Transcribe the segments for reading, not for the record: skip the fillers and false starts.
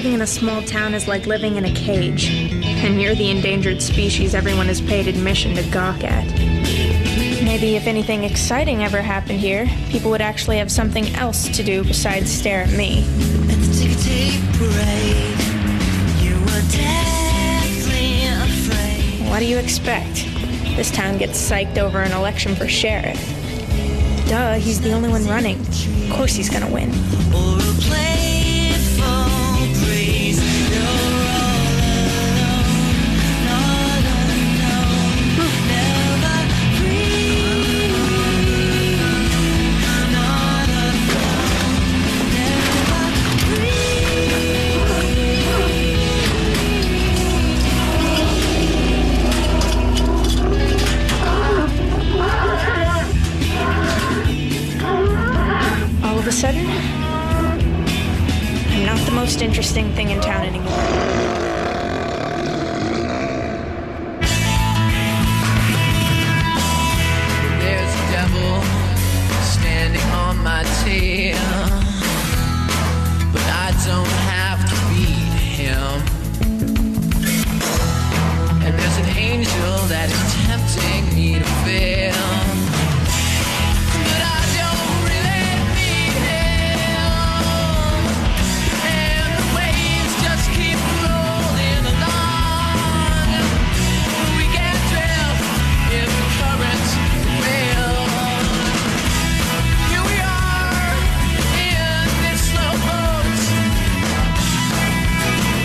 living in a small town is like living in a cage. And you're the endangered species everyone has paid admission to gawk at. Maybe if anything exciting ever happened here, people would actually have something else to do besides stare at me. At the ticket parade, you were deathly afraid. What do you expect? This town gets psyched over an election for sheriff. Duh, he's the only one running. Of course he's gonna win. Or a playful breeze. You're all alone, not unknown, never free. Not unknown, never All of a sudden, I'm not the most interesting thing in town anymore. There's a devil standing on my tail, but I don't have to beat him. And there's an angel that is tempting me to fail, but I don't really need him. And the waves just keep rolling along. We get drift in the currents will. Here we are in this slow boat,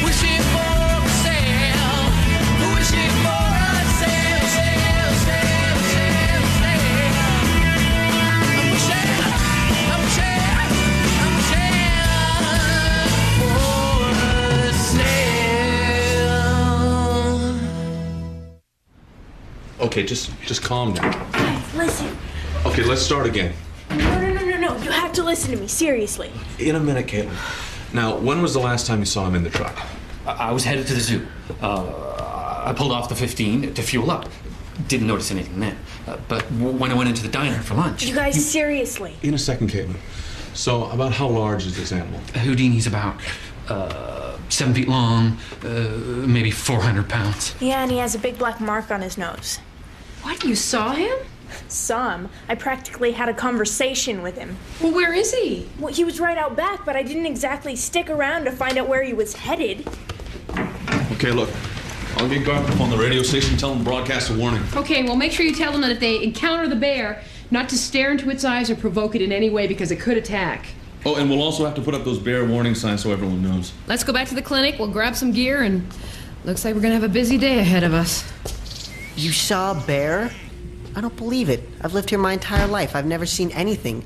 wishing for a sail, wishing for a sail, sail, sail, sail, sail. I'm wishing for a sail. Okay, just calm down. Listen. Okay, let's start again. No. You have to listen to me, seriously. In a minute, Caitlin. Now, when was the last time you saw him in the truck? I was headed to the zoo. I pulled off the 15 to fuel up. Didn't notice anything then. But when I went into the diner for lunch... You guys, seriously. In a second, Caitlin. So, about how large is this animal? Houdini's about 7 feet long, maybe 400 pounds. Yeah, and he has a big black mark on his nose. What, you saw him? Saw him. I practically had a conversation with him. Well, where is he? Well, he was right out back, but I didn't exactly stick around to find out where he was headed. Okay, look. I'll get Garth up on the radio station, tell him to broadcast a warning. Okay, well, make sure you tell them that if they encounter the bear, not to stare into its eyes or provoke it in any way because it could attack. Oh, and we'll also have to put up those bear warning signs so everyone knows. Let's go back to the clinic, we'll grab some gear, and looks like we're gonna have a busy day ahead of us. You saw a bear? I don't believe it. I've lived here my entire life. I've never seen anything.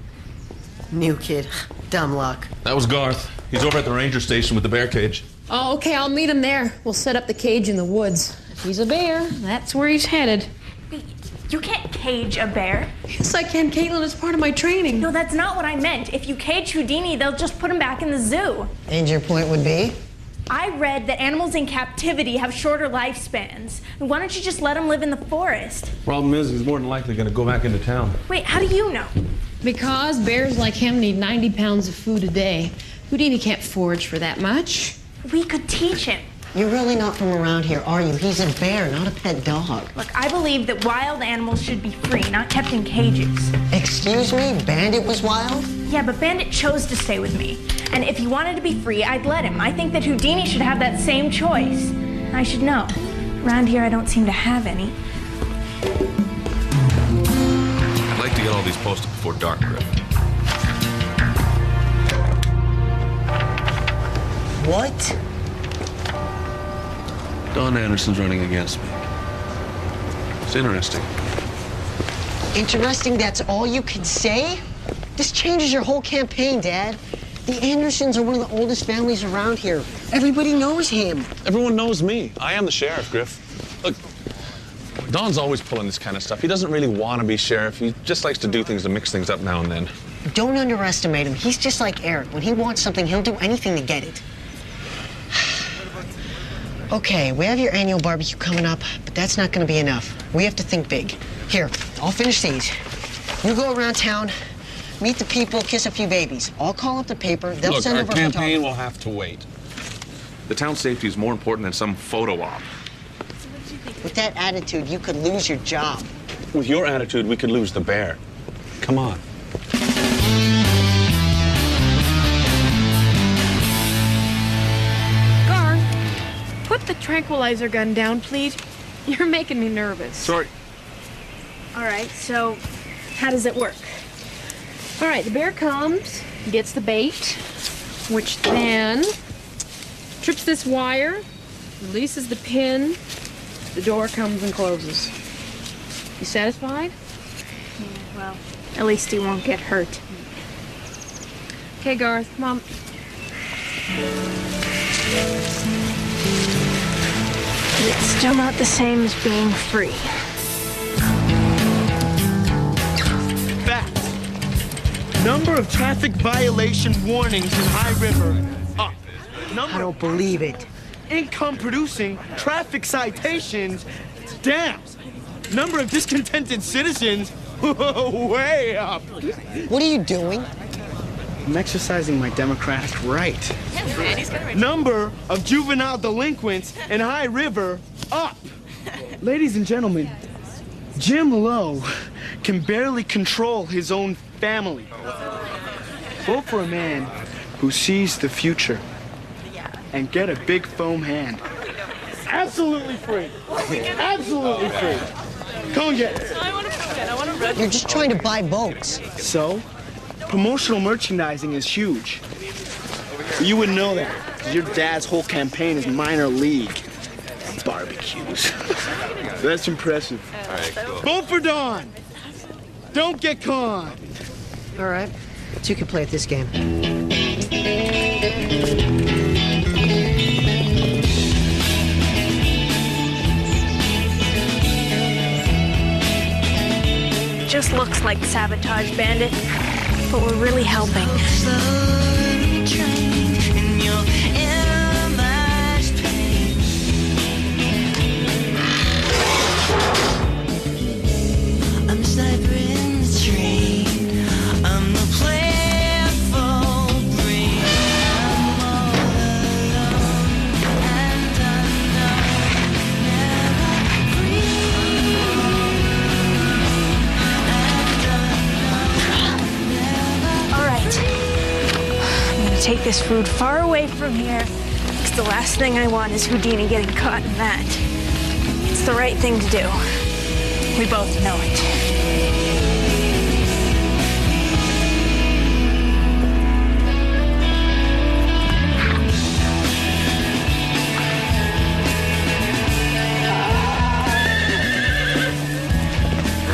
New kid. Dumb luck. That was Garth. He's over at the ranger station with the bear cage. Oh, okay, I'll meet him there. We'll set up the cage in the woods. If he's a bear, that's where he's headed. You can't cage a bear. Yes, I can, Caitlin. It's part of my training. No, that's not what I meant. If you cage Houdini, they'll just put him back in the zoo. And your point would be? I read that animals in captivity have shorter lifespans. Why don't you just let them live in the forest? Problem is, he's more than likely going to go back into town. Wait, how do you know? Because bears like him need 90 pounds of food a day. Houdini can't forage for that much. We could teach him. You're really not from around here, are you? He's a bear, not a pet dog. Look, I believe that wild animals should be free, not kept in cages. Excuse me? Bandit was wild? Yeah, but Bandit chose to stay with me. And if he wanted to be free, I'd let him. I think that Houdini should have that same choice. I should know. Around here, I don't seem to have any. I'd like to get all these posted before dark, Griff. What? Don Anderson's running against me. It's interesting. Interesting, that's all you can say? This changes your whole campaign, Dad. The Andersons are one of the oldest families around here. Everybody knows him. Everyone knows me. I am the sheriff, Griff. Look, Don's always pulling this kind of stuff. He doesn't really want to be sheriff. He just likes to do things to mix things up now and then. Don't underestimate him. He's just like Eric. When he wants something, he'll do anything to get it. Okay, we have your annual barbecue coming up, but that's not going to be enough. We have to think big. Here, I'll finish these. You go around town, meet the people, kiss a few babies. I'll call up the paper. They'll Look, send our over campaign will have to wait. The town's safety is more important than some photo op. With that attitude, you could lose your job. With your attitude, we could lose the bear. Come on. Garth, put the tranquilizer gun down, please. You're making me nervous. Sorry. All right, so how does it work? All right, the bear comes, gets the bait, which then trips this wire, releases the pin, the door comes and closes. You satisfied? Well, at least he won't get hurt. Okay, Garth, come on. It's still not the same as being free. Fact. Number of traffic violation warnings in High River up. I don't believe it. Income producing traffic citations down. Number of discontented citizens way up. What are you doing? I'm exercising my democratic right. Number of juvenile delinquents in High River up. Ladies and gentlemen, Jim Lowe can barely control his own family. Vote for a man who sees the future and get a big foam hand. Absolutely free. Absolutely free. Come and get it. You're just trying to buy votes. So, promotional merchandising is huge. You wouldn't know that, because your dad's whole campaign is minor league. Barbecues. That's impressive. All right, cool. Vote for Dawn. Don't get conned. All right, so you can play at this game. Just looks like sabotage, Bandit, but we're really helping. Take this food far away from here, because the last thing I want is Houdini getting caught in that. It's the right thing to do. We both know it.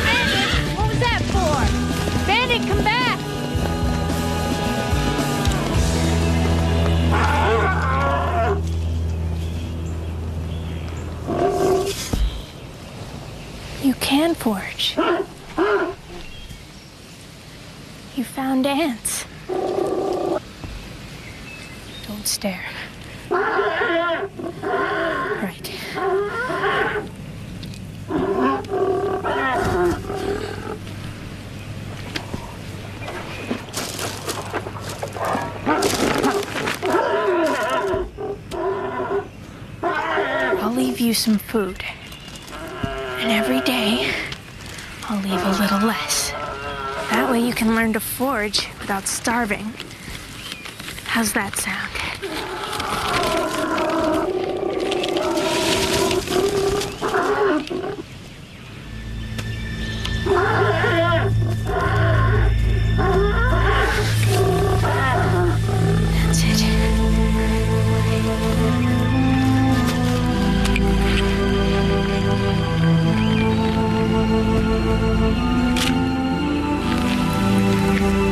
Bandit, what was that for? Bandit, come back! You can forge. You found ants. Don't stare. Right. I'll leave you some food. And every day, I'll leave a little less. That way you can learn to forge without starving. How's that sound? That's it.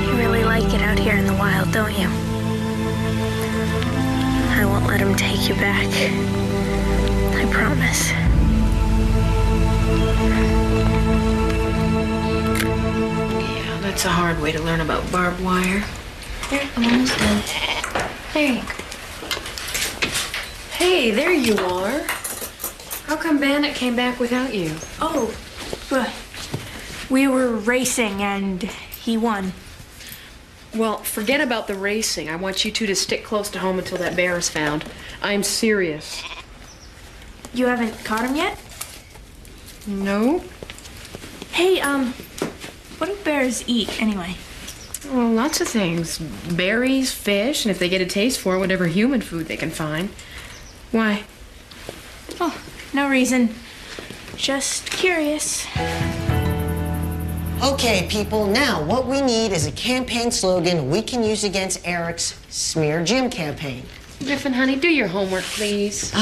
You really like it out here in the wild, don't you? I won't let him take you back. I promise. Yeah, that's a hard way to learn about barbed wire. Here, I'm almost done. There you go. Hey, there you are. How come Bandit came back without you? Oh, we were racing and he won. Well, forget about the racing. I want you two to stick close to home until that bear is found. I'm serious. You haven't caught him yet? No? Hey, what do bears eat anyway? Well, lots of things. Berries, fish, and if they get a taste for it, whatever human food they can find. Why? Oh, no reason. Just curious. Okay, people, now what we need is a campaign slogan we can use against Eric's Smear Jim campaign. Griffin, honey, do your homework, please.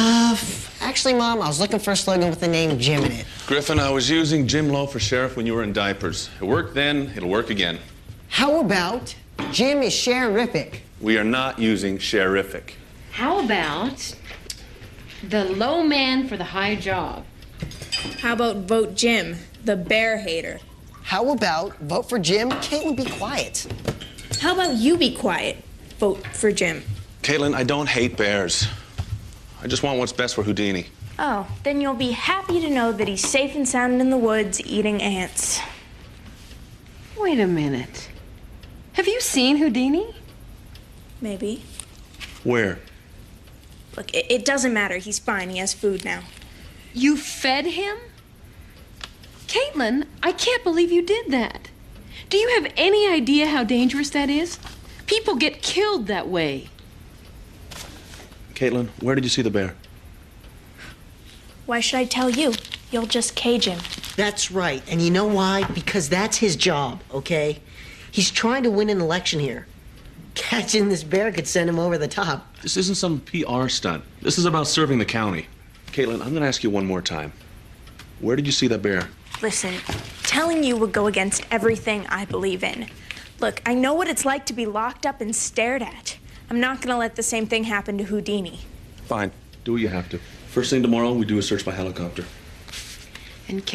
Actually, Mom, I was looking for a slogan with the name Jim in it. Griffin, I was using Jim Lowe for sheriff when you were in diapers. It worked then, it'll work again. How about Jim is sherific? We are not using sherific. How about the low man for the high job? How about vote Jim, the bear hater? How about vote for Jim, Caitlin, be quiet? How about you be quiet? Vote for Jim. Caitlin, I don't hate bears. I just want what's best for Houdini. Oh, then you'll be happy to know that he's safe and sound in the woods eating ants. Wait a minute. Have you seen Houdini? Maybe. Where? Look, it doesn't matter. He's fine. He has food now. You fed him? Caitlin, I can't believe you did that. Do you have any idea how dangerous that is? People get killed that way. Caitlin, where did you see the bear? Why should I tell you? You'll just cage him. That's right, and you know why? Because that's his job, okay? He's trying to win an election here. Catching this bear could send him over the top. This isn't some PR stunt. This is about serving the county. Caitlin, I'm gonna ask you one more time. Where did you see that bear? Listen, telling you would go against everything I believe in. Look, I know what it's like to be locked up and stared at. I'm not gonna let the same thing happen to Houdini. Fine, do what you have to. First thing tomorrow, we do a search by helicopter. And